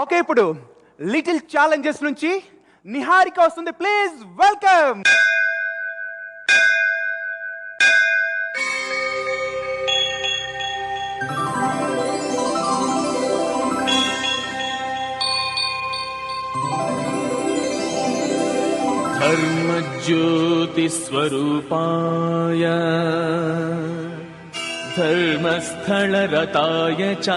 Okay, ఇప్పుడు little challenges నుంచి నిహారిక వస్తుంది. Please welcome. ధర్మజ్యోతి స్వరూపాయ ధర్మస్థళరతాయ చ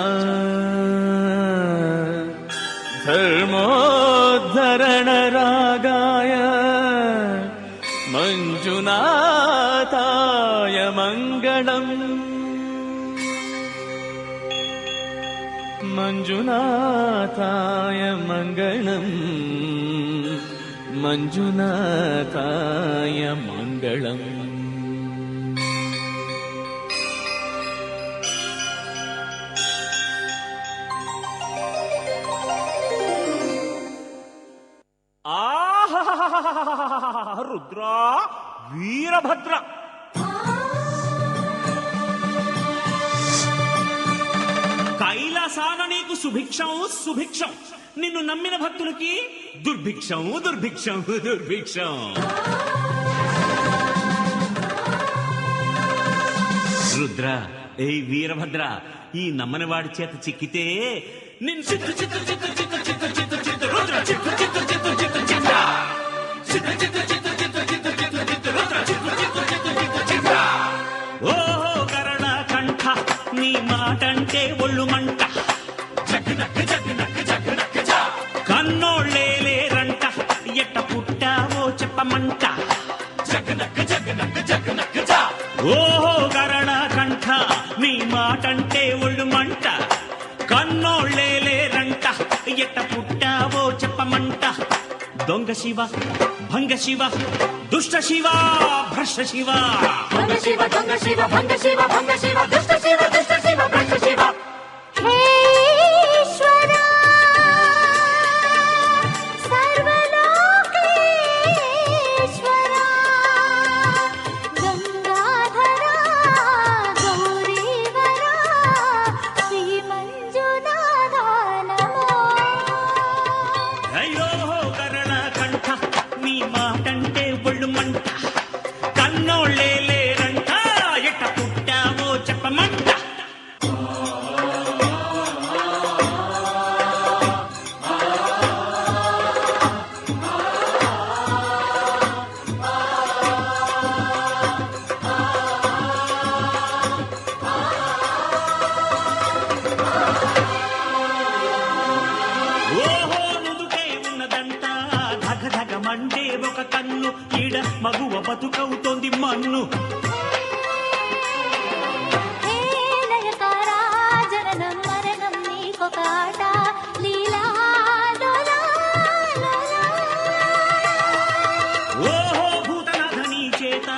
ధర్మోద్ధరణరాగాయ మంజునాథాయ మంగళం. మంజునాథాయ మంగళం. మంజునాథాయ మంగళం. రుద్ర వీరభద్ర, కైలాసాన నీకు సుభిక్షం సుభిక్షం, నిన్ను నమ్మిన భక్తులకి దుర్భిక్షం దుర్భిక్షం దుర్భిక్షం. రుద్ర, ఏ వీరభద్ర, ఈ నమ్మని వాడి చేత చిక్కితే నిన్ను చిత్తు చిత్తు చిత్తు చిత్తు చిత్తు చిత్తు చిత్తు రుద్ర చిత్తు చిత్తు చిత్తు చిత్తు చిత్త చిత్తు చిత్తు చిత్తు చిత్తు చిత్తు చిత్తు చిత్తు రుద్ర చిత్తు చిత్తు చిత్తు చిత్తు చిత్త. ఓహో కరణ కంఠ, నీ మాటంటే ఒళ్ళు మంట, కన్నోళ్ళేలేరంట, ఎట్ట పుట్టావో చెప్పమంట. ఓహో కరణ కంఠ, నీ మాటంటే ఒళ్ళు మంట, కన్నోళ్ళేలేరంట, ఎట్ట పుట్టావో చెప్పమంట. దొంగ శివ, భంగ శివ, దుష్ట శివ, భ్రష్ట శివ. భంగ శివ, దొంగ శివ, భంగ శివ, భంగ శివ, దుష్ట శివ, దుష్ట శివ, భ్రష్ట శివ. హే ఈశ్వరా, సర్వలోకేశ్వరా, గంగాధరా, గౌరీవరా, శ్రీ మంజునాథా నమో. అయ్యో కరణ కంఠ, నీ మాటంటే ఒళ్ళు మంట, కన్నోళ్ళేలేరంట, ఎట్ట పుట్టావో చెప్పమంట. ఓహో నుదుటే ఉన్నదంట, ధగ ధగ మండే ఒక కన్ను, ఈడ మగువ బతుకవుతోంది మన్ను. హే లయకారా, జననం మరణం నీకొక ఆట, లీలా లోలా లోలా. ఓహో భూతనాథ, నీ చేత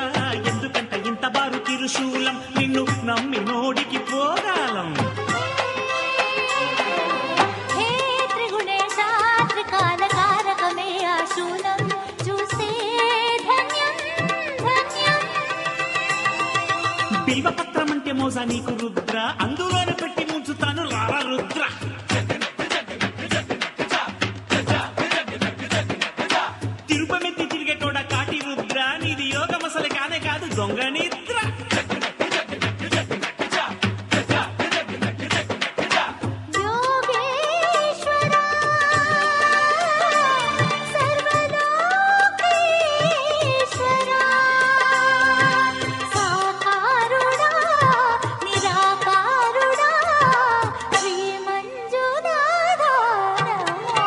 ఎందుకంట ఇంత బారు తిరుశూలం, నిన్ను నమ్మి నోడికి పోగాలం. హే త్రిగుణేశ, త్రికాలకారకమే ఆ శూలం, చూస్తే ధన్యం ధన్యం. బిల్వపత్రం అంటే మోజా నీకు రుద్ర, అందులోనే పెట్టి ముంచుతాను రారా రుద్ర. తిరుపమెత్తి తిరిగేటోడ కాటి రుద్ర, నీది యోగం అసలు కానే కాదు దొంగ నిద్ర. యోగేశ్వరా, సర్వలోకేశ్వరా, సాకారుడా, నిరాకారుడా, శ్రీ మంజునాథా నమో.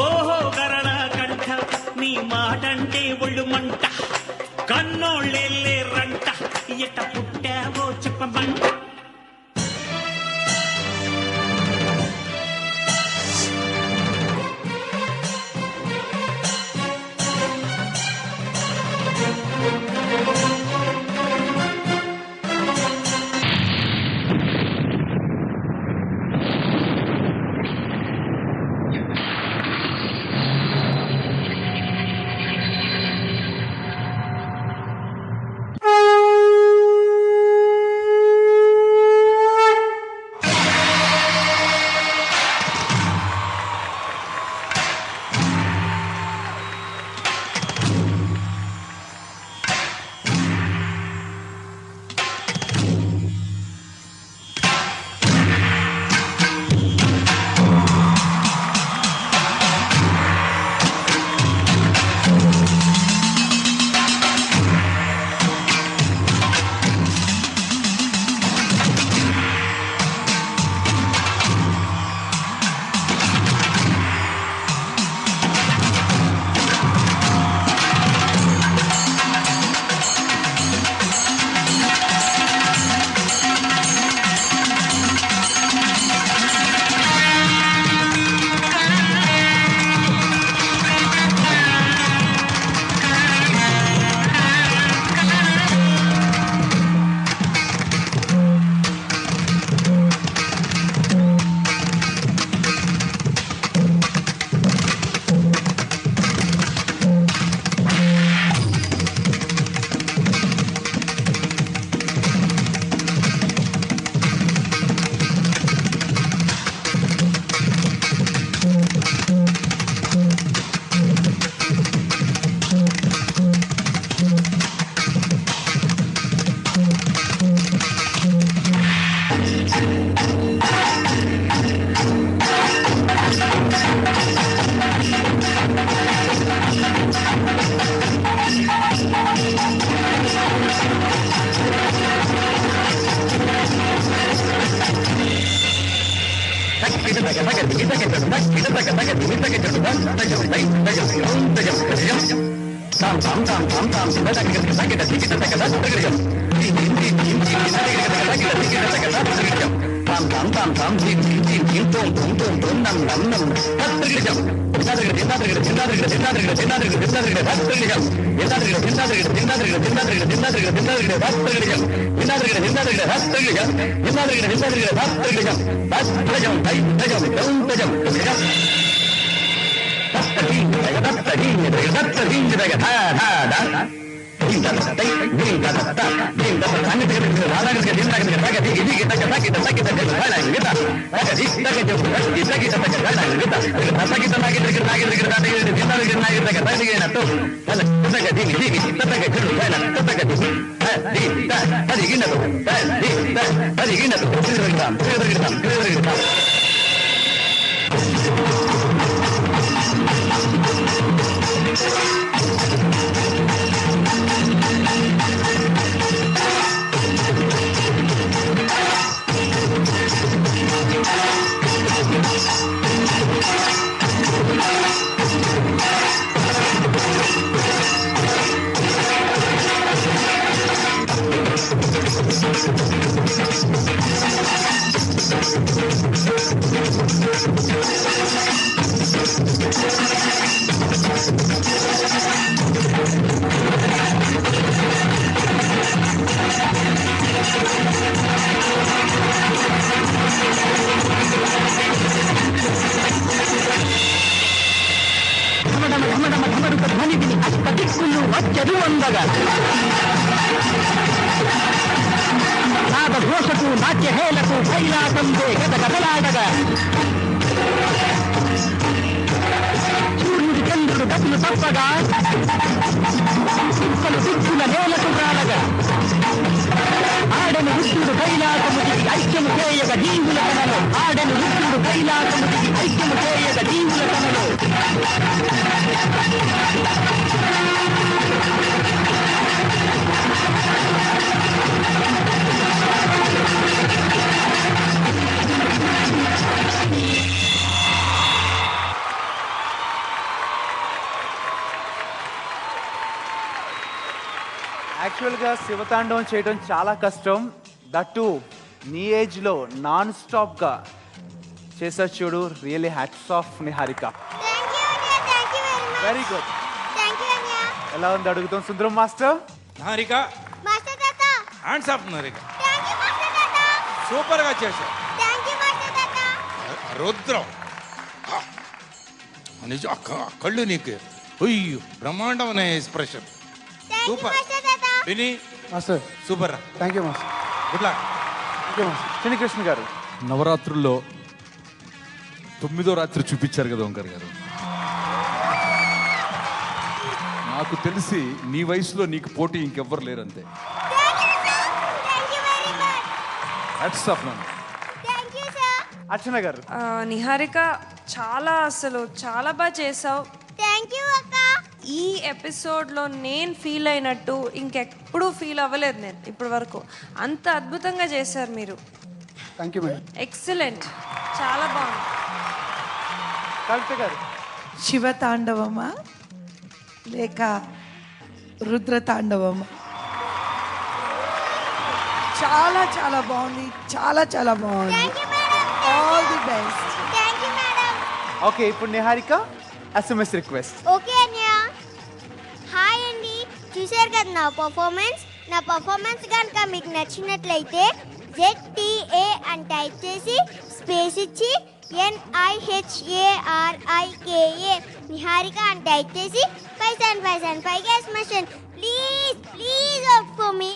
ఓహో కరణ కంఠ, నీ మాటంటే ఒళ్ళు మంట, కన్నోళ్ళెళ్ళేరంట, ఎట్ట పుట్టావో చెప్పమంట. నాదఘోషకు నాట్యహేలకు కైలాసందే గదగదలాడగా సూర్యుడి చంద్రుడు గతులు తప్పగా చుక్కలు దిక్కుల నేలకు రాలగా ఆడను రుద్రుడు కైలాసముడికి ఐక్యము చేయగ జీవుల కనలో ఆడను రుద్రుడు కైలాసముడికి ఐక్యము చేయగ జీవుల కనలో యాక్చువల్గా శివతాండవం చేయడం చాలా కష్టం. దట్టు నీ ఏజ్లో నాన్ స్టాప్గా చేసా చూడు. Really hats off Niharika. Very good. ఎలా ఉంది అడుగుతాం Sundaram master. Niharika hands off Niharika, super గా చేశావు. రుద్రం నిజం, కళ్ళు నీకు అయ్యో బ్రహ్మాండమైన ఎక్స్ప్రెషన్. సూపర్ విని మాస్టర్ సూపర్ రా. Thank you master. Good luck. Thank you master. Chinnakrishna గారు, నవరాత్రుల్లో 9వ రాత్రి చూపించారు కదా ఓంకార్ గారు. నాకు తెలిసి నీ వయసులో నీకు పోటీ ఇంకెవ్వరు లేరంతే. హ్యాట్స్ ఆఫ్ నాన్న. అర్చన గారు. నిహారిక అసలు చాలా బాగా చేసావు. ఈ ఎపిసోడ్లో నేను ఫీల్ అయినట్టు ఇంకెప్పుడు ఫీల్ అవ్వలేదు నేను ఇప్పటి వరకు. అంత అద్భుతంగా చేశారు మీరు. Thank you madam. ఎక్సలెంట్, చాలా బాగుంది. కవిత గారు. శివతాండవమా లేక రుద్రతాండవమా? చాలా చాలా బాగుంది, చాలా బాగుంది. All the best. ఓకే, ఇప్పుడు నిహారిక SMS రిక్వెస్ట్. ఓకే అన్య. హాయ్ అండి, చూశారు కదా నా పర్ఫార్మెన్స్ కనుక మీకు నచ్చినట్లయితే ZTA అని టైప్ చేసి స్పేస్ ఇచ్చి NIHARIKA నిహారిక అని టైప్ చేసి 575 ప్లీజ్ vote for me.